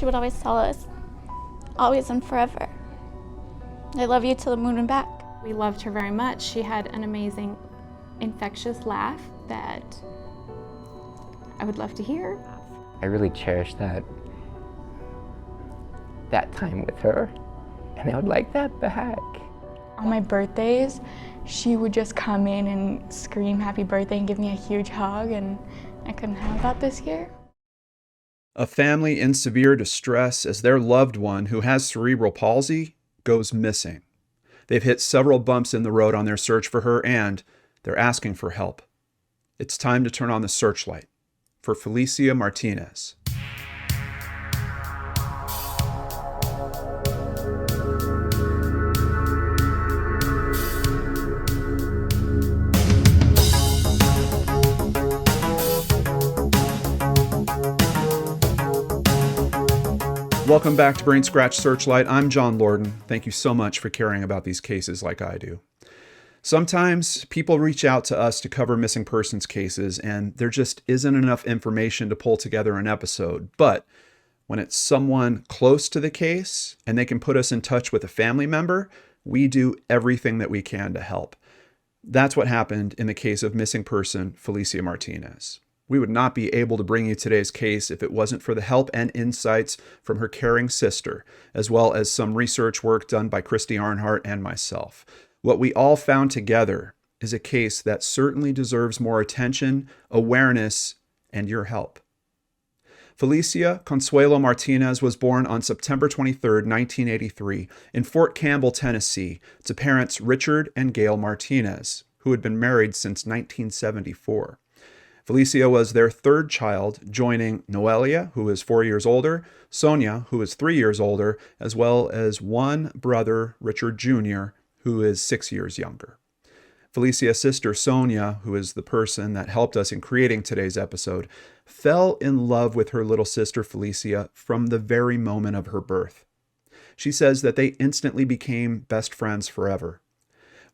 she would always tell us, always and forever, I love you to the moon and back. We loved her very much. She had an amazing, infectious laugh that I would love to hear. I really cherished that time with her, and I would like that back. On my birthdays, she would just come in and scream happy birthday and give me a huge hug, and I couldn't have that this year. A family in severe distress as their loved one who has cerebral palsy goes missing. They've hit several bumps in the road on their search for her, and they're asking for help. It's time to turn on the searchlight for Felicia Martinez. Welcome back to Brain Scratch Searchlight. I'm John Lorden. Thank you so much for caring about these cases like I do. Sometimes people reach out to us to cover missing persons cases, and there just isn't enough information to pull together an episode. But when it's someone close to the case and they can put us in touch with a family member, we do everything that we can to help. That's what happened in the case of missing person Felicia Martinez. We would not be able to bring you today's case if it wasn't for the help and insights from her caring sister, as well as some research work done by Christy Arnhart and myself. What we all found together is a case that certainly deserves more attention, awareness, and your help. Felicia Consuelo Martinez was born on September 23, 1983, in Fort Campbell, Tennessee, to parents Richard and Gail Martinez, who had been married since 1974. Felicia was their third child, joining Noelia, who is 4 years older, Sonia, who is 3 years older, as well as one brother, Richard Jr., who is 6 years younger. Felicia's sister, Sonia, who is the person that helped us in creating today's episode, fell in love with her little sister, Felicia, from the very moment of her birth. She says that they instantly became best friends forever.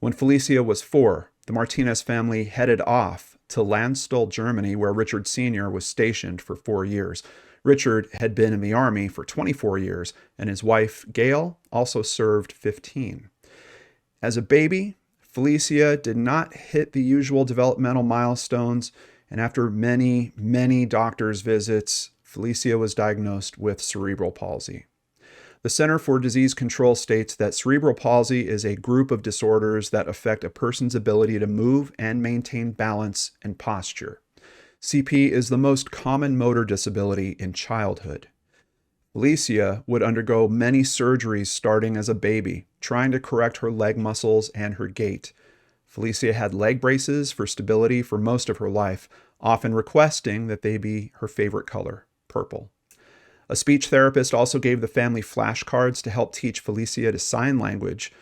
When Felicia was 4, the Martinez family headed off to Landstuhl, Germany, where Richard Sr. was stationed for 4 years. Richard had been in the Army for 24 years, and his wife, Gail, also served 15. As a baby, Felicia did not hit the usual developmental milestones, and after many, many doctor's visits, Felicia was diagnosed with cerebral palsy. The Center for Disease Control states that cerebral palsy is a group of disorders that affect a person's ability to move and maintain balance and posture. CP is the most common motor disability in childhood. Felicia would undergo many surgeries starting as a baby, trying to correct her leg muscles and her gait. Felicia had leg braces for stability for most of her life, often requesting that they be her favorite color, purple. A speech therapist also gave the family flashcards to help teach Felicia to sign language.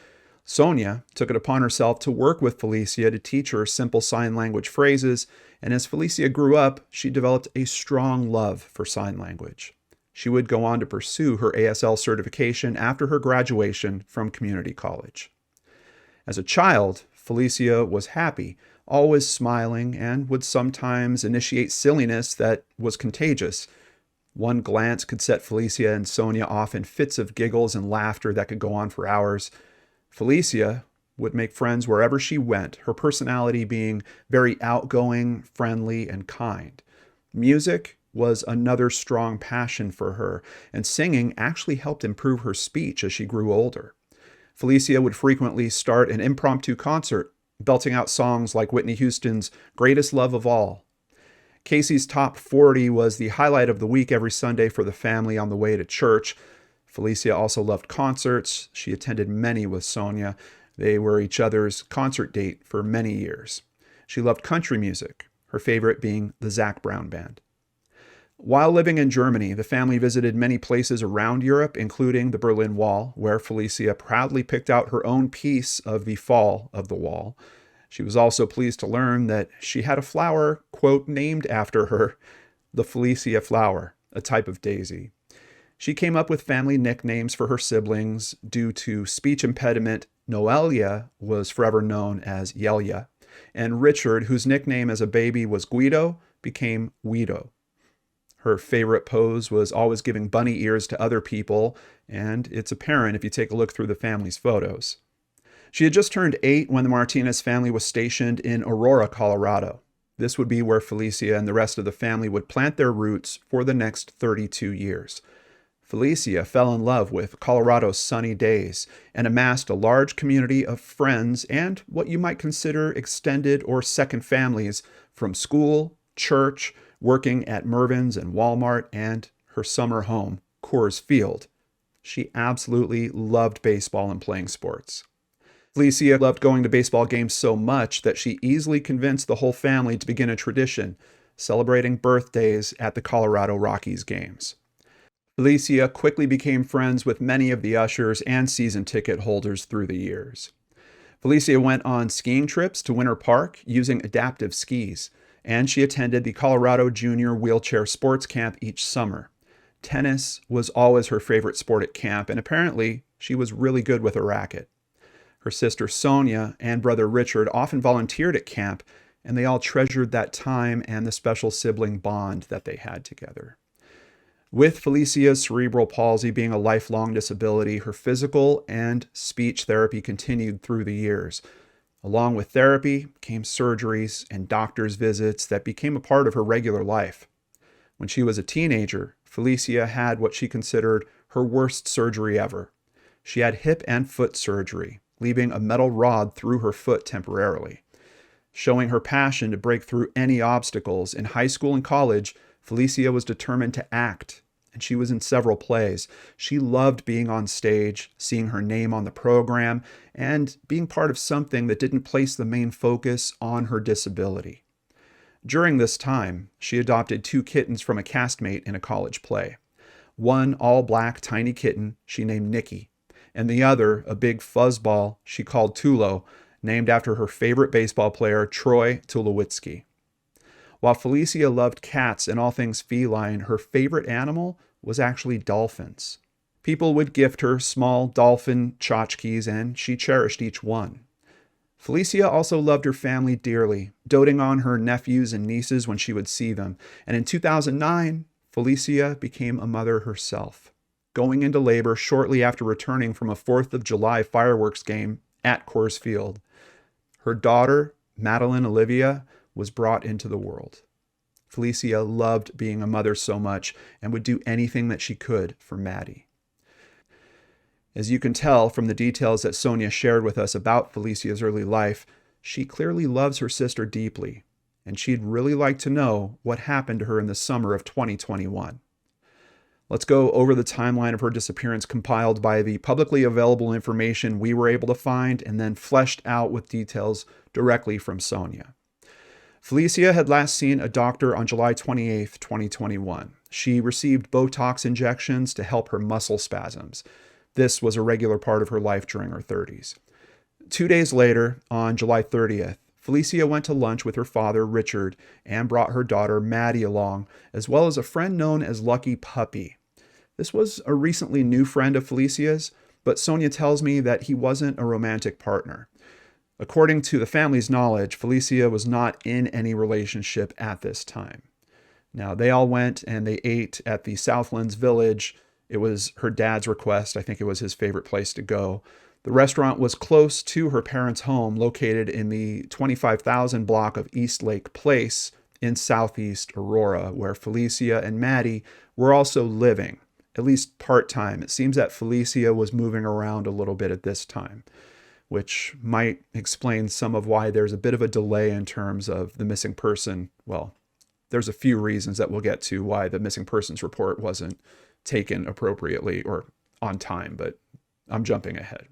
Sonia took it upon herself to work with Felicia to teach her simple sign language phrases, and as Felicia grew up, she developed a strong love for sign language. She would go on to pursue her ASL certification after her graduation from community college. As a child, Felicia was happy, always smiling, and would sometimes initiate silliness that was contagious. One glance could set Felicia and Sonia off in fits of giggles and laughter that could go on for hours. Felicia would make friends wherever she went, her personality being very outgoing, friendly, and kind. Music was another strong passion for her, and singing actually helped improve her speech as she grew older. Felicia would frequently start an impromptu concert, belting out songs like Whitney Houston's Greatest Love of All. Casey's Top 40 was the highlight of the week every Sunday for the family on the way to church. Felicia also loved concerts. She attended many with Sonia. They were each other's concert date for many years. She loved country music, her favorite being the Zac Brown Band. While living in Germany, the family visited many places around Europe, including the Berlin Wall, where Felicia proudly picked out her own piece of the fall of the wall. She was also pleased to learn that she had a flower, quote, named after her, the Felicia flower, a type of daisy. She came up with family nicknames for her siblings. Due to speech impediment, Noelia was forever known as Yelia, and Richard, whose nickname as a baby was Guido, became Guido. Her favorite pose was always giving bunny ears to other people, and it's apparent if you take a look through the family's photos. She had just turned 8 when the Martinez family was stationed in Aurora, Colorado. This would be where Felicia and the rest of the family would plant their roots for the next 32 years. Felicia fell in love with Colorado's sunny days and amassed a large community of friends and what you might consider extended or second families from school, church, working at Mervyn's and Walmart, and her summer home, Coors Field. She absolutely loved baseball and playing sports. Felicia loved going to baseball games so much that she easily convinced the whole family to begin a tradition, celebrating birthdays at the Colorado Rockies games. Felicia quickly became friends with many of the ushers and season ticket holders through the years. Felicia went on skiing trips to Winter Park using adaptive skis, and she attended the Colorado Junior Wheelchair Sports Camp each summer. Tennis was always her favorite sport at camp, and apparently she was really good with a racket. Her sister Sonia and brother Richard often volunteered at camp, and they all treasured that time and the special sibling bond that they had together. With Felicia's cerebral palsy being a lifelong disability, her physical and speech therapy continued through the years. Along with therapy came surgeries and doctor's visits that became a part of her regular life. When she was a teenager, Felicia had what she considered her worst surgery ever. She had hip and foot surgery, leaving a metal rod through her foot temporarily. Showing her passion to break through any obstacles, in high school and college, Felicia was determined to act, and she was in several plays. She loved being on stage, seeing her name on the program, and being part of something that didn't place the main focus on her disability. During this time, she adopted 2 kittens from a castmate in a college play. One all-black tiny kitten she named Nikki, and the other a big fuzzball she called Tulo, named after her favorite baseball player, Troy Tulowitzki. While Felicia loved cats and all things feline, her favorite animal was actually dolphins. People would gift her small dolphin tchotchkes, and she cherished each one. Felicia also loved her family dearly, doting on her nephews and nieces when she would see them. And in 2009, Felicia became a mother herself, going into labor shortly after returning from a 4th of July fireworks game at Coors Field. Her daughter, Madeline Olivia, was brought into the world. Felicia loved being a mother so much and would do anything that she could for Maddie. As you can tell from the details that Sonia shared with us about Felicia's early life, she clearly loves her sister deeply, and she'd really like to know what happened to her in the summer of 2021. Let's go over the timeline of her disappearance compiled by the publicly available information we were able to find and then fleshed out with details directly from Sonia. Felicia had last seen a doctor on July 28, 2021. She received Botox injections to help her muscle spasms. This was a regular part of her life during her 30s. 2 days later, on July 30th, Felicia went to lunch with her father, Richard, and brought her daughter, Maddie, along, as well as a friend known as Lucky Puppy. This was a recently new friend of Felicia's, but Sonia tells me that he wasn't a romantic partner. According to the family's knowledge, Felicia was not in any relationship at this time. Now, they all went and they ate at the Southlands Village. It was her dad's request. I think it was his favorite place to go. The restaurant was close to her parents' home, located in the 25,000 block of East Lake Place in southeast Aurora, where Felicia and Maddie were also living, at least part-time. It seems that Felicia was moving around a little bit at this time, which might explain some of why there's a bit of a delay in terms of the missing person. Well, there's a few reasons that we'll get to why the missing persons report wasn't taken appropriately or on time, but I'm jumping ahead.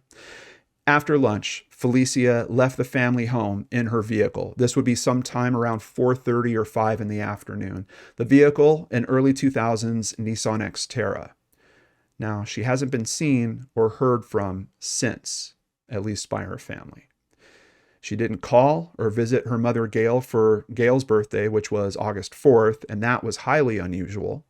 After lunch, Felicia left the family home in her vehicle. This would be sometime around 4:30 or 5 in the afternoon. The vehicle, an early 2000s Nissan Xterra. Now, she hasn't been seen or heard from since, at least by her family. She didn't call or visit her mother Gail for Gail's birthday, which was August 4th, and that was highly unusual.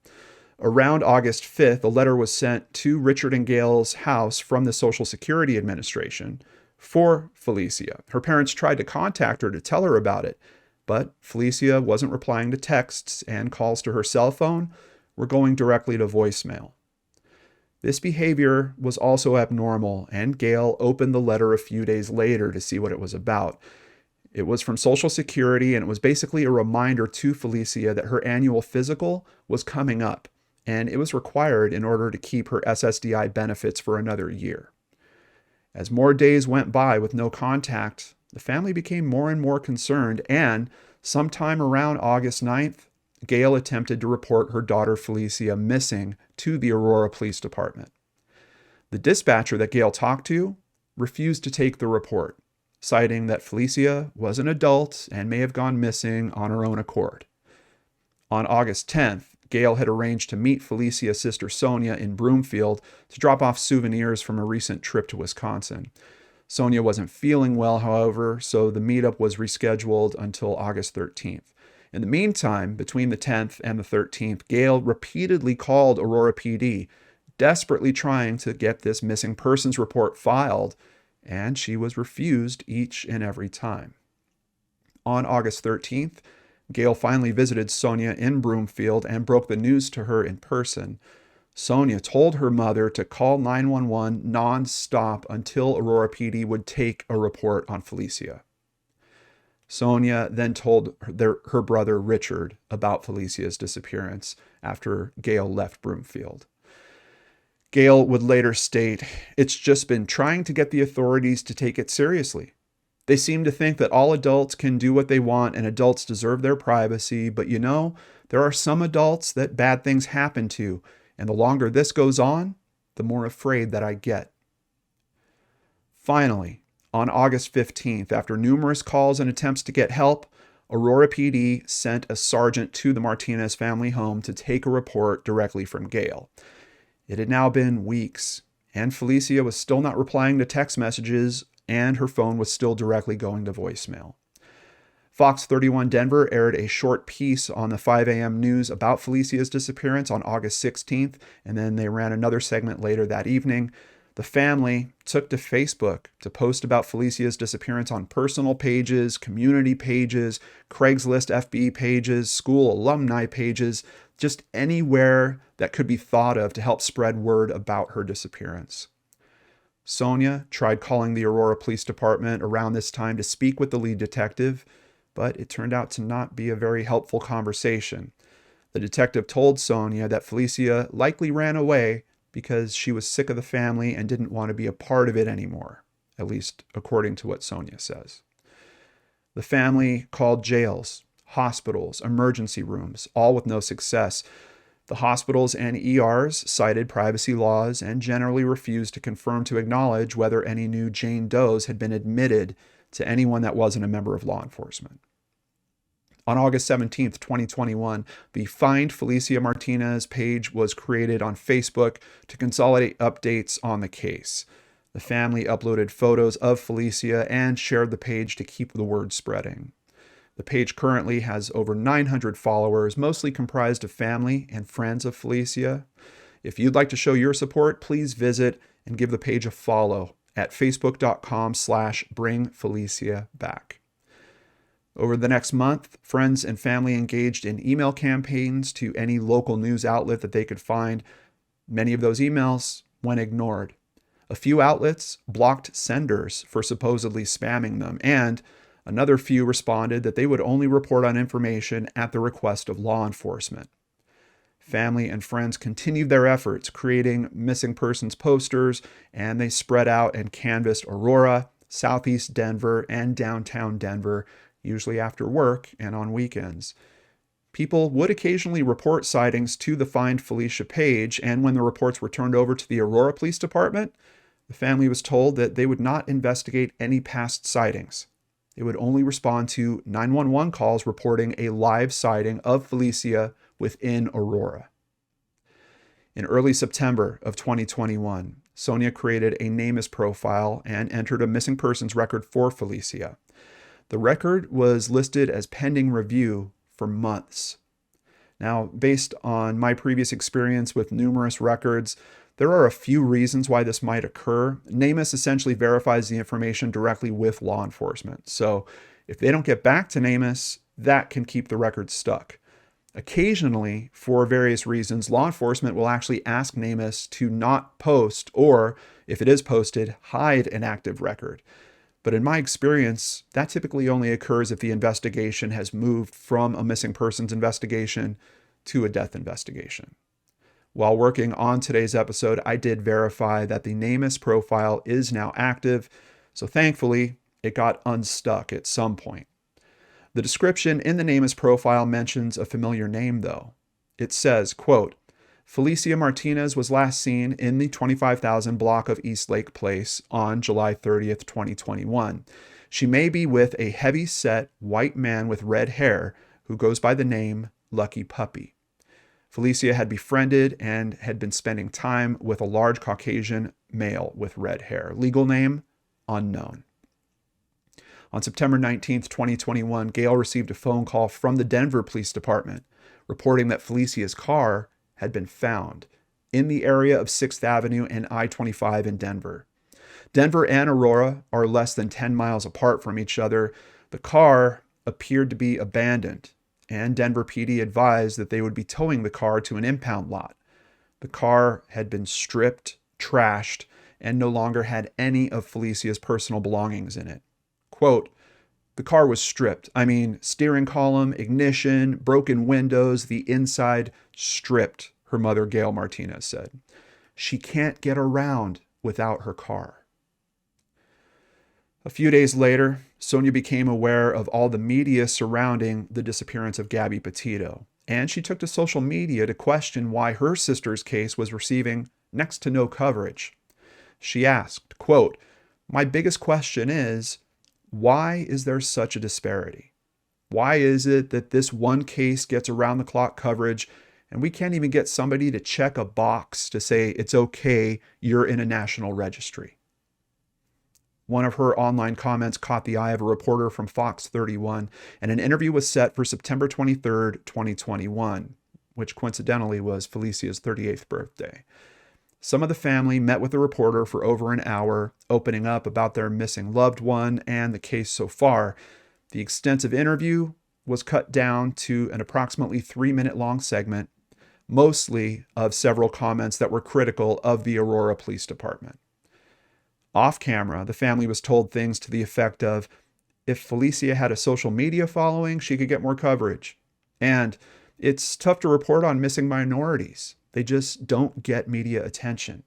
Around August 5th, a letter was sent to Richard and Gail's house from the Social Security Administration for Felicia. Her parents tried to contact her to tell her about it, but Felicia wasn't replying to texts and calls to her cell phone, were going directly to voicemail. This behavior was also abnormal, and Gail opened the letter a few days later to see what it was about. It was from Social Security, and it was basically a reminder to Felicia that her annual physical was coming up, and it was required in order to keep her SSDI benefits for another year. As more days went by with no contact, the family became more and more concerned, and sometime around August 9th, Gail attempted to report her daughter Felicia missing to the Aurora Police Department. The dispatcher that Gail talked to refused to take the report, citing that Felicia was an adult and may have gone missing on her own accord. On August 10th, Gail had arranged to meet Felicia's sister Sonia in Broomfield to drop off souvenirs from a recent trip to Wisconsin. Sonia wasn't feeling well, however, so the meetup was rescheduled until August 13th. In the meantime, between the 10th and the 13th, Gail repeatedly called Aurora PD, desperately trying to get this missing persons report filed, and she was refused each and every time. On August 13th, Gail finally visited Sonia in Broomfield and broke the news to her in person. Sonia told her mother to call 911 non-stop until Aurora PD would take a report on Felicia. Sonia then told her brother Richard about Felicia's disappearance after Gail left Broomfield. Gail would later state, "It's just been trying to get the authorities to take it seriously. They seem to think that all adults can do what they want and adults deserve their privacy, but there are some adults that bad things happen to, and the longer this goes on, the more afraid that I get." Finally, on August 15th, after numerous calls and attempts to get help, Aurora PD sent a sergeant to the Martinez family home to take a report directly from Gail. It had now been weeks, and Felicia was still not replying to text messages, and her phone was still directly going to voicemail. Fox 31 Denver aired a short piece on the 5 a.m. news about Felicia's disappearance on August 16th, and then they ran another segment later that evening. The family took to Facebook to post about Felicia's disappearance on personal pages, community pages, Craigslist FB pages, school alumni pages, just anywhere that could be thought of to help spread word about her disappearance. Sonia tried calling the Aurora Police Department around this time to speak with the lead detective, but it turned out to not be a very helpful conversation. The detective told Sonia that Felicia likely ran away because she was sick of the family and didn't want to be a part of it anymore, at least according to what Sonia says. The family called jails, hospitals, emergency rooms, all with no success. The hospitals and ERs cited privacy laws and generally refused to confirm to acknowledge whether any new Jane Does had been admitted to anyone that wasn't a member of law enforcement. On August 17th, 2021, the Find Felicia Martinez page was created on Facebook to consolidate updates on the case. The family uploaded photos of Felicia and shared the page to keep the word spreading. The page currently has over 900 followers, mostly comprised of family and friends of Felicia. If you'd like to show your support, please visit and give the page a follow at facebook.com/bringfeliciaback. Over the next month, friends and family engaged in email campaigns to any local news outlet that they could find. Many of those emails went ignored. A few outlets blocked senders for supposedly spamming them, and another few responded that they would only report on information at the request of law enforcement. Family and friends continued their efforts, creating missing persons posters, and they spread out and canvassed Aurora, Southeast Denver, and downtown Denver, usually after work and on weekends. People would occasionally report sightings to the Find Felicia page, and when the reports were turned over to the Aurora Police Department, the family was told that they would not investigate any past sightings. They would only respond to 911 calls reporting a live sighting of Felicia within Aurora. In early September of 2021, Sonia created a NamUs profile and entered a missing persons record for Felicia. The record was listed as pending review for months. Now, based on my previous experience with numerous records, there are a few reasons why this might occur. NamUs essentially verifies the information directly with law enforcement. So if they don't get back to NamUs, that can keep the record stuck. Occasionally, for various reasons, law enforcement will actually ask NamUs to not post, or if it is posted, hide an active record. But in my experience, that typically only occurs if the investigation has moved from a missing persons investigation to a death investigation. While working on today's episode, I did verify that the NamUs profile is now active, so thankfully, it got unstuck at some point. The description in the NamUs profile mentions a familiar name, though. It says, quote, Felicia Martinez was last seen in the 25,000 block of East Lake Place on July 30th, 2021. She may be with a heavy-set white man with red hair who goes by the name Lucky Puppy. Felicia had befriended and had been spending time with a large Caucasian male with red hair. Legal name, unknown. On September 19th, 2021, Gail received a phone call from the Denver Police Department reporting that Felicia's car had been found in the area of 6th Avenue and I-25 in Denver. Denver and Aurora are less than 10 miles apart from each other. The car appeared to be abandoned, and Denver PD advised that they would be towing the car to an impound lot. The car had been stripped, trashed, and no longer had any of Felicia's personal belongings in it. Quote, the car was stripped. I mean, steering column, ignition, broken windows, the inside stripped, her mother, Gail Martinez, said. She can't get around without her car. A few days later, Sonia became aware of all the media surrounding the disappearance of Gabby Petito, and she took to social media to question why her sister's case was receiving next to no coverage. She asked, quote, my biggest question is, why is there such a disparity? Why is it that this one case gets around-the-clock coverage and we can't even get somebody to check a box to say it's okay, you're in a national registry? One of her online comments caught the eye of a reporter from Fox 31, and an interview was set for September 23rd, 2021, which coincidentally was Felicia's 38th birthday. Some of the family met with the reporter for over an hour, opening up about their missing loved one and the case so far. The extensive interview was cut down to an approximately 3-minute long segment, mostly of several comments that were critical of the Aurora Police Department. Off camera, the family was told things to the effect of, if Felicia had a social media following, she could get more coverage. And it's tough to report on missing minorities. They just don't get media attention.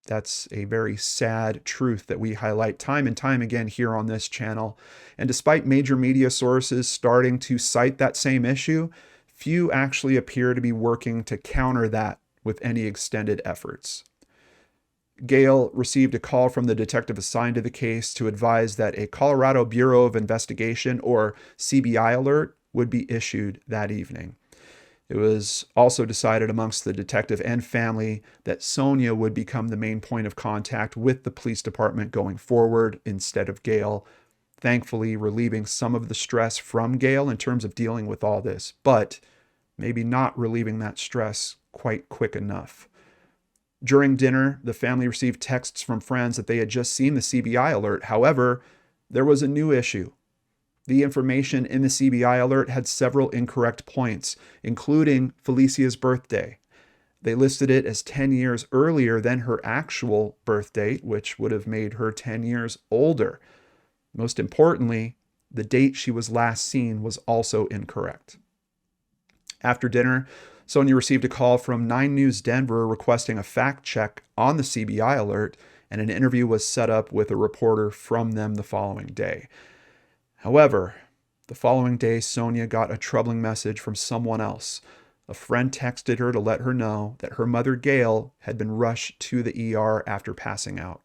That's a very sad truth that we highlight time and time again here on this channel. And despite major media sources starting to cite that same issue, few actually appear to be working to counter that with any extended efforts. Gail received a call from the detective assigned to the case to advise that a Colorado Bureau of Investigation, or CBI alert, would be issued that evening. It was also decided amongst the detective and family that Sonia would become the main point of contact with the police department going forward instead of Gail, thankfully relieving some of the stress from Gail in terms of dealing with all this, but maybe not relieving that stress quite quick enough. During dinner, the family received texts from friends that they had just seen the CBI alert. However, there was a new issue. The information in the CBI alert had several incorrect points, including Felicia's birthday. They listed it as 10 years earlier than her actual birth date, which would have made her 10 years older. Most importantly, the date she was last seen was also incorrect. After dinner, Sonia received a call from 9 News Denver requesting a fact check on the CBI alert, and an interview was set up with a reporter from them the following day. However, the following day, Sonia got a troubling message from someone else. A friend texted her to let her know that her mother, Gail, had been rushed to the ER after passing out.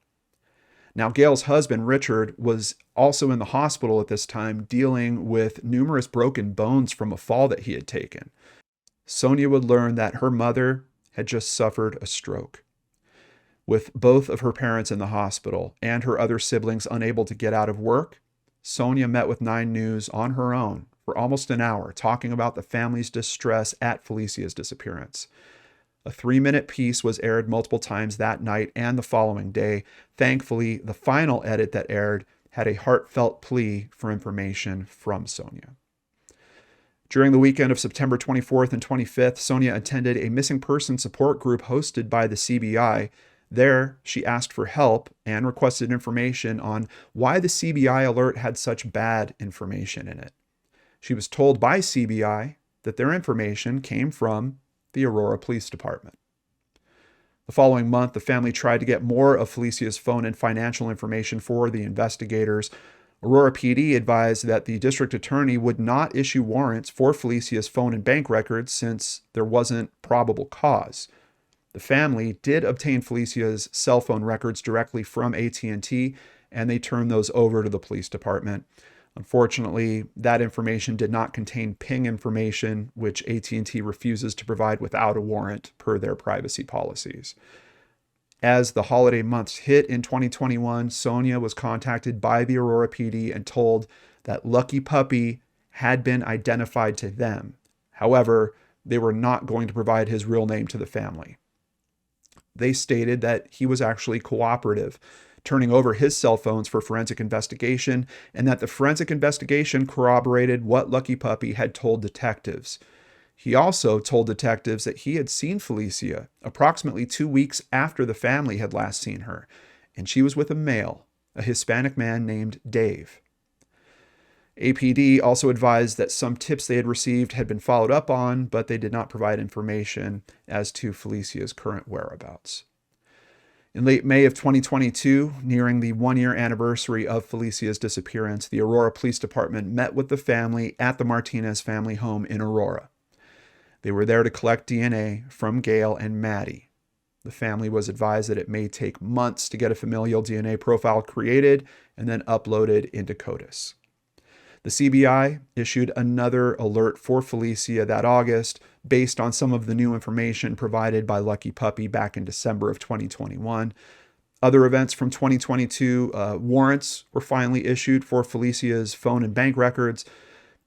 Now, Gail's husband, Richard, was also in the hospital at this time, dealing with numerous broken bones from a fall that he had taken. Sonia would learn that her mother had just suffered a stroke. With both of her parents in the hospital and her other siblings unable to get out of work, Sonia met with 9 News on her own for almost an hour, talking about the family's distress at Felicia's disappearance. A 3-minute piece was aired multiple times that night and the following day. Thankfully, the final edit that aired had a heartfelt plea for information from Sonia. During the weekend of September 24th and 25th, Sonia attended a missing person support group hosted by the CBI. There, she asked for help and requested information on why the CBI alert had such bad information in it. She was told by CBI that their information came from the Aurora Police Department. The following month, the family tried to get more of Felicia's phone and financial information for the investigators. Aurora PD advised that the district attorney would not issue warrants for Felicia's phone and bank records since there wasn't probable cause. The family did obtain Felicia's cell phone records directly from AT&T, and they turned those over to the police department. Unfortunately, that information did not contain ping information, which AT&T refuses to provide without a warrant per their privacy policies. As the holiday months hit in 2021, Sonia was contacted by the Aurora PD and told that Lucky Puppy had been identified to them. However, they were not going to provide his real name to the family. They stated that he was actually cooperative, turning over his cell phones for forensic investigation, and that the forensic investigation corroborated what Lucky Puppy had told detectives. He also told detectives that he had seen Felicia approximately 2 weeks after the family had last seen her, and she was with a male, a Hispanic man named Dave. APD also advised that some tips they had received had been followed up on, but they did not provide information as to Felicia's current whereabouts. In late May of 2022, nearing the 1-year anniversary of Felicia's disappearance, the Aurora Police Department met with the family at the Martinez family home in Aurora. They were there to collect DNA from Gail and Maddie. The family was advised that it may take months to get a familial DNA profile created and then uploaded into CODIS. The CBI issued another alert for Felicia that August based on some of the new information provided by Lucky Puppy back in December of 2021. Other events from 2022, warrants were finally issued for Felicia's phone and bank records.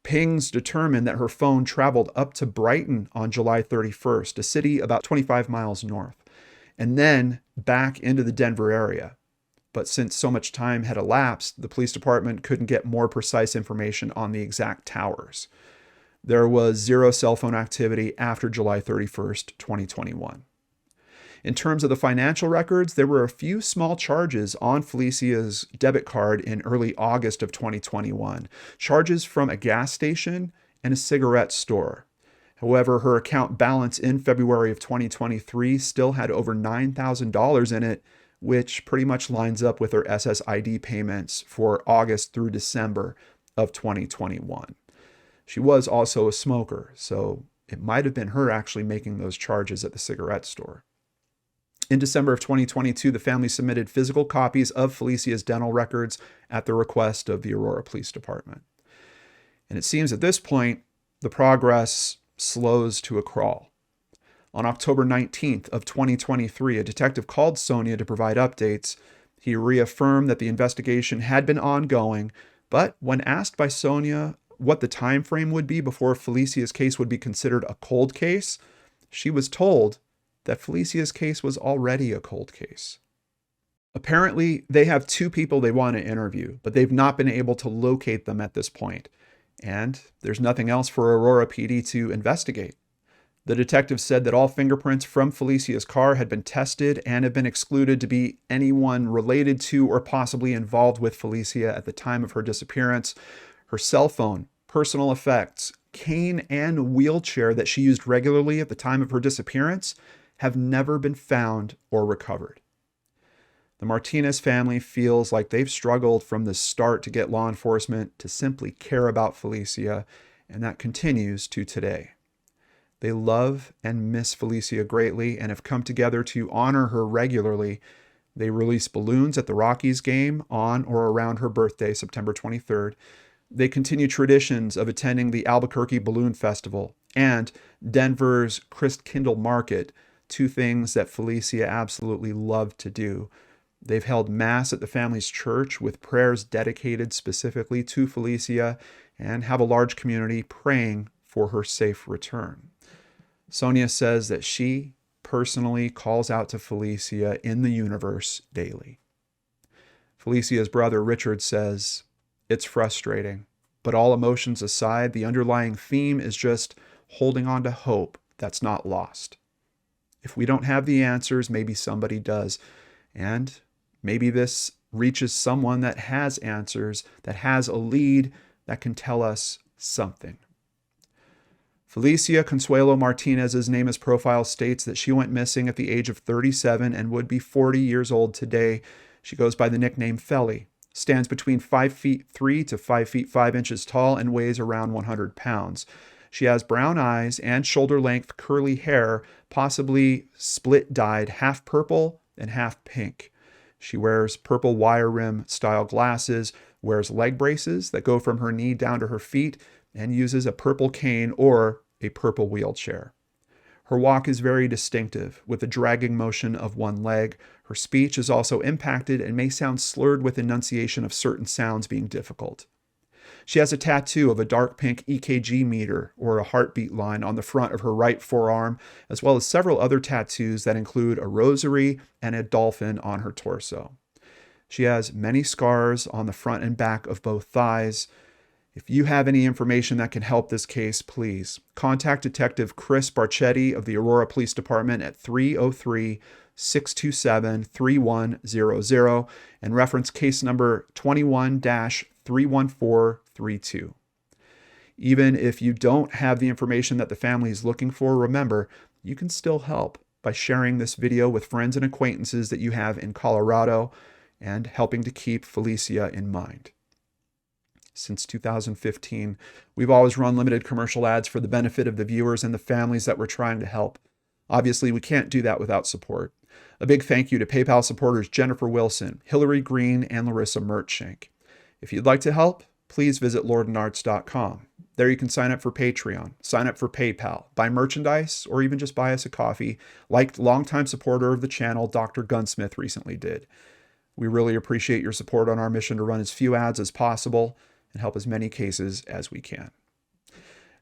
Pings determined that her phone traveled up to Brighton on July 31st, a city about 25 miles north, and then back into the Denver area. But since so much time had elapsed, the police department couldn't get more precise information on the exact towers. There was zero cell phone activity after July 31st, 2021. In terms of the financial records, there were a few small charges on Felicia's debit card in early August of 2021, charges from a gas station and a cigarette store. However, her account balance in February of 2023 still had over $9,000 in it, which pretty much lines up with her SSID payments for August through December of 2021. She was also a smoker, so it might have been her actually making those charges at the cigarette store. In December of 2022, the family submitted physical copies of Felicia's dental records at the request of the Aurora Police Department. And it seems at this point, the progress slows to a crawl. On October 19th of 2023, a detective called Sonia to provide updates. He reaffirmed that the investigation had been ongoing, but when asked by Sonia what the time frame would be before Felicia's case would be considered a cold case, she was told that Felicia's case was already a cold case. Apparently, they have 2 people they want to interview, but they've not been able to locate them at this point, and there's nothing else for Aurora PD to investigate. The detective said that all fingerprints from Felicia's car had been tested and have been excluded to be anyone related to or possibly involved with Felicia at the time of her disappearance. Her cell phone, personal effects, cane, and wheelchair that she used regularly at the time of her disappearance have never been found or recovered. The Martinez family feels like they've struggled from the start to get law enforcement to simply care about Felicia, and that continues to today. They love and miss Felicia greatly and have come together to honor her regularly. They release balloons at the Rockies game on or around her birthday, September 23rd. They continue traditions of attending the Albuquerque Balloon Festival and Denver's Christkindl Market, 2 things that Felicia absolutely loved to do. They've held Mass at the family's church with prayers dedicated specifically to Felicia and have a large community praying for her safe return. Sonia says that she personally calls out to Felicia in the universe daily. Felicia's brother Richard says, "It's frustrating. But all emotions aside, the underlying theme is just holding on to hope that's not lost. If we don't have the answers, maybe somebody does. And maybe this reaches someone that has answers, that has a lead, that can tell us something. Felicia Consuelo Martinez's name as profile states that she went missing at the age of 37 and would be 40 years old today. She goes by the nickname Feli, stands between 5'3" to 5'5" tall, and weighs around 100 pounds. She has brown eyes and shoulder-length curly hair, possibly split-dyed half purple and half pink. She wears purple wire rim style glasses, wears leg braces that go from her knee down to her feet, and uses a purple cane or a purple wheelchair. Her walk is very distinctive, with a dragging motion of one leg. Her speech is also impacted and may sound slurred, with enunciation of certain sounds being difficult. She has a tattoo of a dark pink EKG meter, or a heartbeat line, on the front of her right forearm, as well as several other tattoos that include a rosary and a dolphin on her torso. She has many scars on the front and back of both thighs. If you have any information that can help this case, please contact Detective Chris Barchetti of the Aurora Police Department at 303-627-3100 and reference case number 21-31432. Even if you don't have the information that the family is looking for, remember, you can still help by sharing this video with friends and acquaintances that you have in Colorado and helping to keep Felicia in mind. Since 2015, we've always run limited commercial ads for the benefit of the viewers and the families that we're trying to help. Obviously, we can't do that without support. A big thank you to PayPal supporters Jennifer Wilson, Hillary Green, and Larissa Mertshank. If you'd like to help, please visit LordanArts.com. There you can sign up for Patreon, sign up for PayPal, buy merchandise, or even just buy us a coffee, like longtime supporter of the channel, Dr. Gunsmith, recently did. We really appreciate your support on our mission to run as few ads as possible and help as many cases as we can.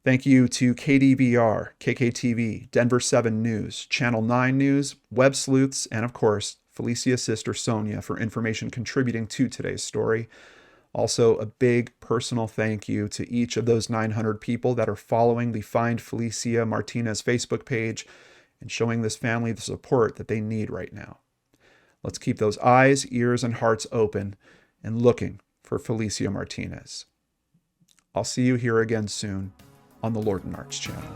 Thank you to KDVR, KKTV, Denver 7 News, Channel 9 News, Web Sleuths, and of course, Felicia's sister Sonia for information contributing to today's story. Also, a big personal thank you to each of those 900 people that are following the Find Felicia Martinez Facebook page and showing this family the support that they need right now. Let's keep those eyes, ears, and hearts open and looking for Felicia Martinez. I'll see you here again soon on the LordanArts channel.